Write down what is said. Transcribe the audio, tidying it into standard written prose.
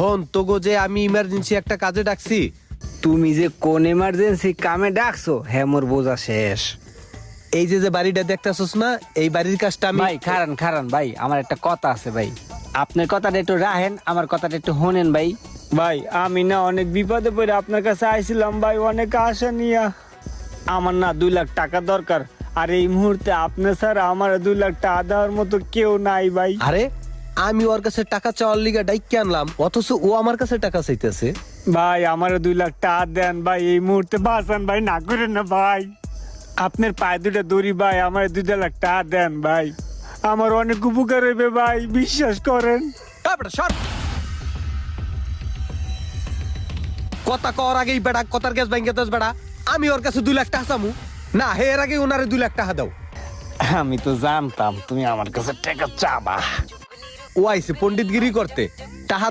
হন তোগো যে আমি ইমার্জেন্সি একটা কাজে ডাকছি। তুমি যে কোন এমার্জেন্সি কামে ডাকছো হ্যাঁ মোর বোঝা শেষ। এই যে যে বাড়িটা দেখতেছস না, এই বাড়ির কাজটা আমি ভাই খারান খারান ভাই, আমার একটা কথা আছে ভাই, আপনার কথাটা একটু রাখেন, আমার কথাটা একটু শোনেন ভাই। ভাই আমি না অনেক বিপদে পড়ে আপনার কাছে আইছিলাম ভাই, অনেক আশা নিয়া। আমার না 2 লাখ টাকা দরকার, আর এই মুহূর্তে আপনি স্যার আমার 2 লাখ টাকা দেওয়ার মতো কেউ নাই ভাই। আরে আমি ওর কাছে টাকা চাওয়ার লিগা ডাইকে আনলাম, অথচ ও আমার কাছে টাকা চাইতেছে। ভাই আমার 2 লাখ টাকা দেন ভাই, এই মুহূর্তে বাঁচান ভাই, না করেন না ভাই। আপনার পায়ে দুটা দড়ি ভাই, আমার 2 লাখ টাকা দেন ভাই, আমার অনেক উপকার হইবে ভাই, বিশ্বাস করেন। কথা কর আগেই বেড়া, কথার গ্যাস ভাঙ্গে দশ বেড়া। আমি ওর কাছে 2 লাখ টাকা চামু না, হে এর আগে ওনারে 2 লাখ টাকা দাও। আমি তো জানতাম তুমি আমার কাছে টাকা চাবা। ও আইছে পণ্ডিতগিরি করতে,